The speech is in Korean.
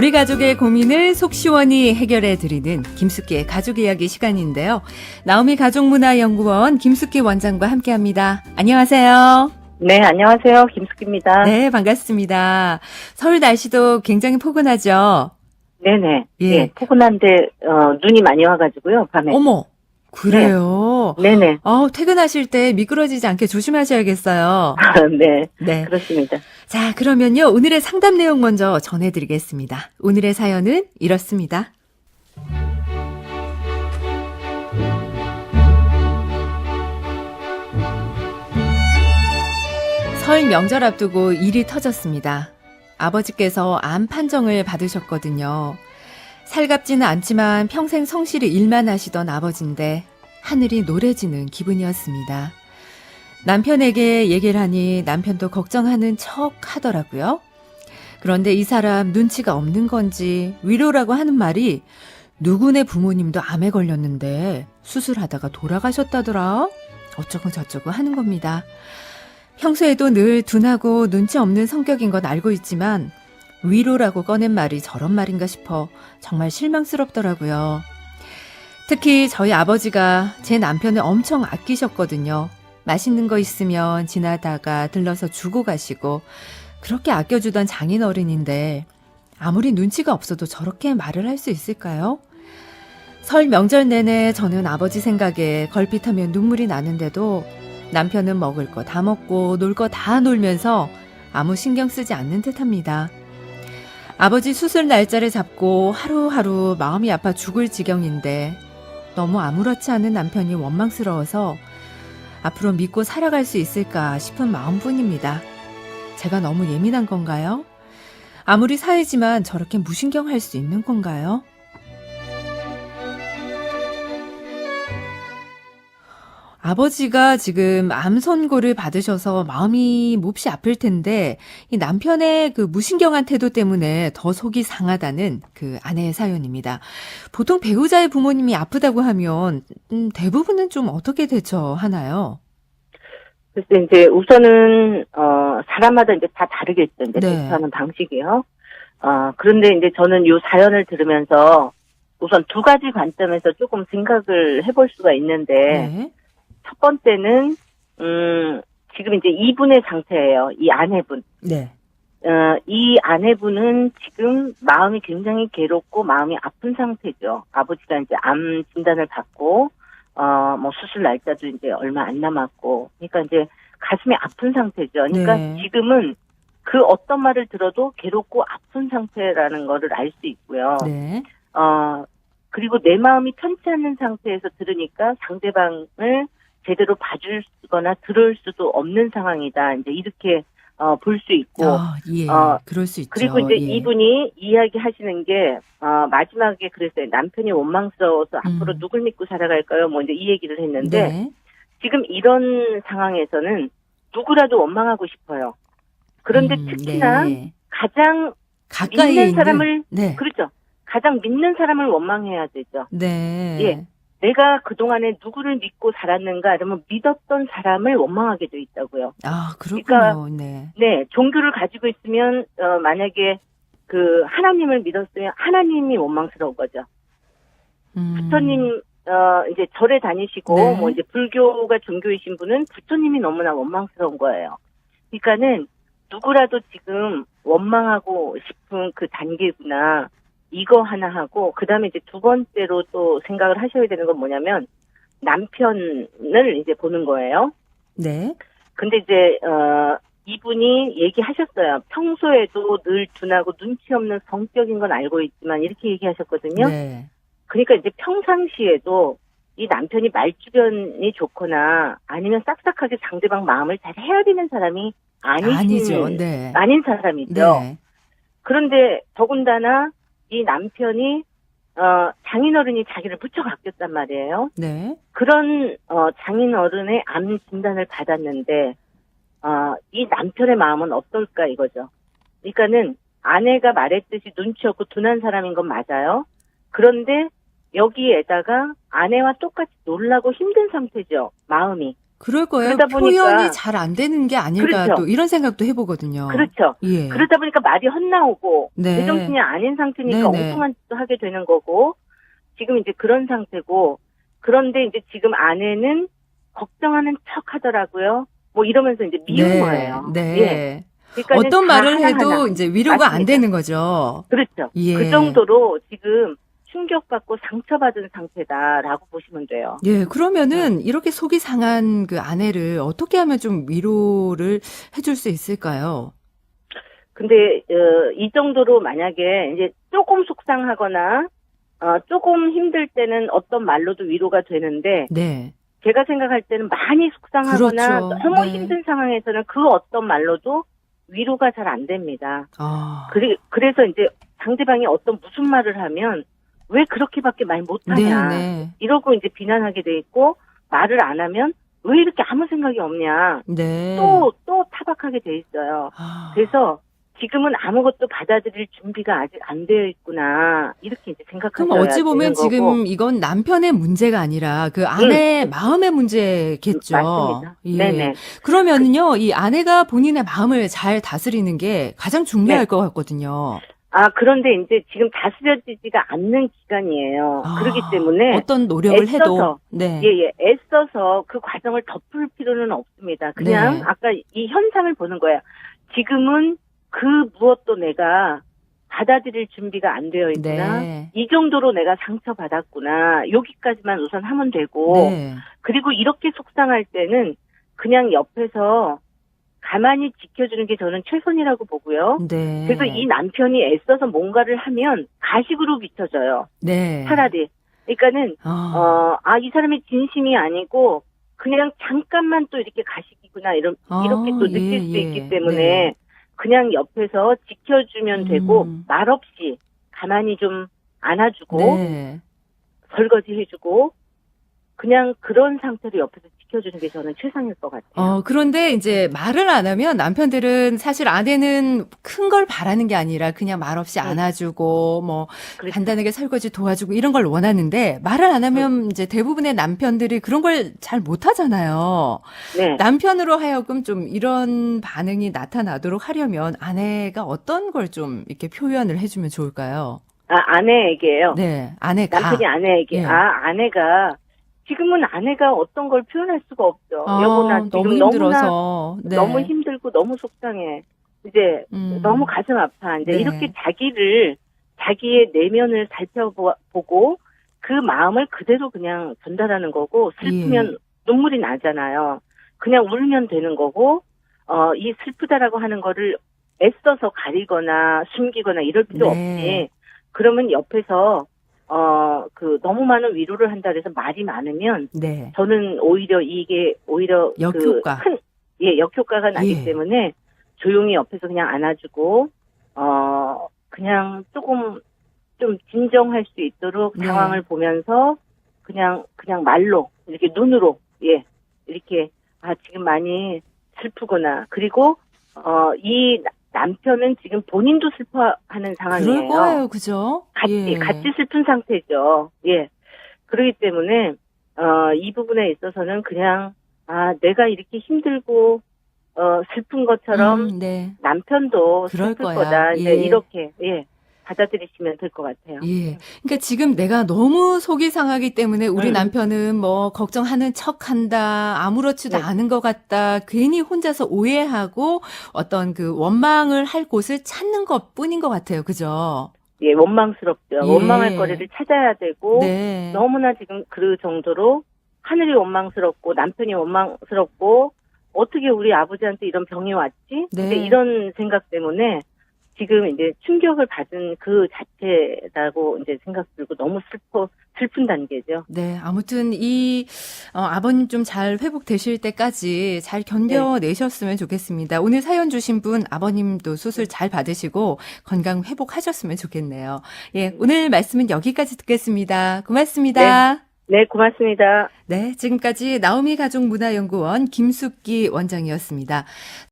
우리 가족의 고민을 속 시원히 해결해 드리는 김숙기의 가족 이야기 시간인데요. 나오미 가족문화연구원 김숙기 원장과 함께합니다. 안녕하세요. 네, 안녕하세요. 김숙기입니다. 네, 반갑습니다. 서울 날씨도 굉장히 포근하죠? 네네. 예. 예, 포근한데, 눈이 많이 와가지고요, 밤에. 어머, 그래요? 네네. 퇴근하실 때 미끄러지지 않게 조심하셔야겠어요. 네. 네. 그렇습니다. 자, 그러면요. 오늘의 상담 내용 먼저 전해드리겠습니다. 오늘의 사연은 이렇습니다. 설 명절 앞두고 일이 터졌습니다. 아버지께서 암 판정을 받으셨거든요. 살갑지는 않지만 평생 성실히 일만 하시던 아버지인데 하늘이 노래지는 기분이었습니다. 남편에게 얘기를 하니 남편도 걱정하는 척 하더라고요. 그런데 이 사람 눈치가 없는 건지 위로라고 하는 말이 누구네 부모님도 암에 걸렸는데 수술하다가 돌아가셨다더라. 어쩌고 저쩌고 하는 겁니다. 평소에도 늘 둔하고 눈치 없는 성격인 건 알고 있지만 위로라고 꺼낸 말이 저런 말인가 싶어 정말 실망스럽더라고요. 특히 저희 아버지가 제 남편을 엄청 아끼셨거든요. 맛있는 거 있으면 지나다가 들러서 주고 가시고 그렇게 아껴주던 장인어른인데 아무리 눈치가 없어도 저렇게 말을 할 수 있을까요? 설 명절 내내 저는 아버지 생각에 걸핏하면 눈물이 나는데도 남편은 먹을 거 다 먹고 놀 거 다 놀면서 아무 신경 쓰지 않는 듯합니다. 아버지 수술 날짜를 잡고 하루하루 마음이 아파 죽을 지경인데 너무 아무렇지 않은 남편이 원망스러워서 앞으로 믿고 살아갈 수 있을까 싶은 마음뿐입니다. 제가 너무 예민한 건가요? 아무리 사회지만 저렇게 무신경할 수 있는 건가요? 아버지가 지금 암 선고를 받으셔서 마음이 몹시 아플 텐데 이 남편의 그 무신경한 태도 때문에 더 속이 상하다는 그 아내의 사연입니다. 보통 배우자의 부모님이 아프다고 하면 대부분은 좀 어떻게 대처하나요? 그래서 이제 우선은, 사람마다 이제 다 다르겠죠. 이제 네. 대처하는 방식이요. 그런데 이제 저는 이 사연을 들으면서 우선 두 가지 관점에서 조금 생각을 해볼 수가 있는데, 네. 첫 번째는, 지금 이제 이분의 상태예요. 이 아내분. 네. 이 아내분은 지금 마음이 굉장히 괴롭고 마음이 아픈 상태죠. 아버지가 이제 암 진단을 받고, 뭐 수술 날짜도 이제 얼마 안 남았고, 그러니까 이제 가슴이 아픈 상태죠. 그러니까 네. 지금은 그 어떤 말을 들어도 괴롭고 아픈 상태라는 거를 알 수 있고요. 네. 그리고 내 마음이 편치 않는 상태에서 들으니까 상대방을 제대로 봐주거나 들을 수도 없는 상황이다. 이제 이렇게 볼 수 있고, 예. 그럴 수 있죠. 그리고 이제 예. 이분이 이야기하시는 게 마지막에 그랬어요. 남편이 원망스러워서 음. 앞으로 누굴 믿고 살아갈까요? 뭐 이제 이 얘기를 했는데 네. 지금 이런 상황에서는 누구라도 원망하고 싶어요. 그런데 특히나 네. 가장 가까이 믿는 있는 사람을 네. 그렇죠. 가장 믿는 사람을 원망해야 되죠. 네. 예. 내가 그동안에 누구를 믿고 살았는가 이러면 믿었던 사람을 원망하게 돼 있다고요. 아, 그렇군요. 그러니까 네. 네, 종교를 가지고 있으면 만약에 그 하나님을 믿었으면 하나님이 원망스러운 거죠. 부처님 이제 절에 다니시고 네. 뭐 이제 불교가 종교이신 분은 부처님이 너무나 원망스러운 거예요. 그러니까는 누구라도 지금 원망하고 싶은 그 단계구나. 이거 하나 하고 그다음에 이제 두 번째로 또 생각을 하셔야 되는 건 뭐냐면 남편을 이제 보는 거예요. 네. 근데 이제 이분이 얘기하셨어요. 평소에도 늘 둔하고 눈치 없는 성격인 건 알고 있지만 이렇게 얘기하셨거든요. 네. 그러니까 이제 평상시에도 이 남편이 말주변이 좋거나 아니면 싹싹하게 상대방 마음을 잘 해야 되는 사람이 아니죠. 네. 아닌 사람이죠. 네. 그런데 더군다나 이 남편이 장인어른이 자기를 무척 아꼈단 말이에요. 네. 그런 장인어른의 암 진단을 받았는데 이 남편의 마음은 어떨까 이거죠. 그러니까는 아내가 말했듯이 눈치 없고 둔한 사람인 건 맞아요. 그런데 여기에다가 아내와 똑같이 놀라고 힘든 상태죠. 마음이. 그럴 거예요. 그러다 보니까 표현이 잘 안 되는 게 아닐까 그렇죠. 또 이런 생각도 해보거든요. 그렇죠. 예. 그러다 보니까 말이 헛나오고 네. 제정신이 아닌 상태니까 네네. 엉뚱한 짓도 하게 되는 거고 지금 이제 그런 상태고 그런데 이제 지금 아내는 걱정하는 척 하더라고요. 뭐 이러면서 이제 미운 네. 거예요. 네. 예. 그러니까는 어떤 다 말을 해도 하나하나. 이제 위로가 안 맞습니다. 되는 거죠. 그렇죠. 예. 그 정도로 지금 충격받고 상처받은 상태다라고 보시면 돼요. 예, 그러면은 이렇게 속이 상한 그 아내를 어떻게 하면 좀 위로를 해줄 수 있을까요? 근데 이 정도로 만약에 이제 조금 속상하거나 조금 힘들 때는 어떤 말로도 위로가 되는데 네. 제가 생각할 때는 많이 속상하거나 그렇죠. 너무 네. 힘든 상황에서는 그 어떤 말로도 위로가 잘 안 됩니다. 아. 그래서 이제 상대방이 어떤 무슨 말을 하면 왜 그렇게밖에 말 못하냐 네. 이러고 이제 비난하게 돼 있고 말을 안 하면 왜 이렇게 아무 생각이 없냐 네. 또 타박하게 돼 있어요. 아. 그래서 지금은 아무것도 받아들일 준비가 아직 안 되어 있구나 이렇게 이제 생각하셔야 그럼 어찌 보면 되는 거고. 지금 이건 남편의 문제가 아니라 그 아내의 마음의 문제겠죠. 맞습니다. 예. 네네. 그러면은요, 이 아내가 본인의 마음을 잘 다스리는 게 가장 중요할 네. 것 같거든요. 그런데 이제 지금 다스려지지가 않는 기간이에요. 아, 그렇기 때문에 어떤 노력을 해도 애써서, 네. 예, 애써서 그 과정을 덮을 필요는 없습니다. 그냥 네. 아까 이 현상을 보는 거예요. 지금은 그 무엇도 내가 받아들일 준비가 안 되어 있구나. 네. 이 정도로 내가 상처받았구나. 여기까지만 우선 하면 되고. 네. 그리고 이렇게 속상할 때는 그냥 옆에서 가만히 지켜주는 게 저는 최선이라고 보고요. 네. 그래서 이 남편이 애써서 뭔가를 하면 가식으로 비춰져요. 네. 차라리. 그러니까는, 이 사람이 진심이 아니고, 그냥 잠깐만 또 이렇게 가식이구나, 이렇게 또 느낄 수 있기 때문에, 네. 그냥 옆에서 지켜주면 되고, 말없이 가만히 좀 안아주고, 네. 설거지 해주고, 그냥 그런 상태로 옆에서 지켜주는 게 저는 최상일 것 같아요. 그런데 이제 말을 안 하면 남편들은 사실 아내는 큰 걸 바라는 게 아니라 그냥 말없이 안아주고 뭐 그렇죠. 간단하게 설거지 도와주고 이런 걸 원하는데 말을 안 하면 이제 대부분의 남편들이 그런 걸 잘 못하잖아요. 네. 남편으로 하여금 좀 이런 반응이 나타나도록 하려면 아내가 어떤 걸 좀 이렇게 표현을 해주면 좋을까요? 아내에게요. 네, 아내가. 남편이 아내에게. 예. 아내가. 지금은 아내가 어떤 걸 표현할 수가 없죠. 여보, 나 지금 너무 힘들어서. 네. 너무 힘들고 너무 속상해. 이제 너무 가슴 아파. 이제 네. 이렇게 자기의 내면을 살펴보고 그 마음을 그대로 그냥 전달하는 거고 슬프면 눈물이 나잖아요. 그냥 울면 되는 거고 이 슬프다라고 하는 거를 애써서 가리거나 숨기거나 이럴 필요 없이 그러면 옆에서 너무 많은 위로를 한다 그래서 말이 많으면, 네. 저는 이게 오히려 역효과. 역효과가 나기 때문에 조용히 옆에서 그냥 안아주고, 그냥 조금 좀 진정할 수 있도록 상황을 보면서 그냥 말로, 이렇게 눈으로, 이렇게, 지금 많이 슬프구나. 그리고, 이 남편은 지금 본인도 슬퍼하는 상황이에요. 그럴 거예요, 그죠? 같이 슬픈 상태죠. 예. 그렇기 때문에, 이 부분에 있어서는 그냥, 내가 이렇게 힘들고, 슬픈 것처럼 남편도 그럴 슬플 거야. 거다. 이제 이렇게, 받아들이시면 될 것 같아요. 예. 그러니까 지금 내가 너무 속이 상하기 때문에 우리 남편은 뭐 걱정하는 척 한다, 아무렇지도 않은 것 같다, 괜히 혼자서 오해하고 어떤 그 원망을 할 곳을 찾는 것 뿐인 것 같아요. 그죠? 예, 원망스럽죠. 원망할 거리를 찾아야 되고, 너무나 지금 그 정도로 하늘이 원망스럽고, 남편이 원망스럽고, 어떻게 우리 아버지한테 이런 병이 왔지? 이제 이런 생각 때문에 지금 이제 충격을 받은 그 자체라고 이제 생각 들고 너무 슬픈 단계죠. 네, 아무튼 아버님 좀 잘 회복되실 때까지 잘 견뎌내셨으면 좋겠습니다. 오늘 사연 주신 분 아버님도 수술 잘 받으시고 건강 회복하셨으면 좋겠네요. 예, 오늘 말씀은 여기까지 듣겠습니다. 고맙습니다. 네, 고맙습니다. 네, 지금까지 나오미 가족문화연구원 김숙기 원장이었습니다.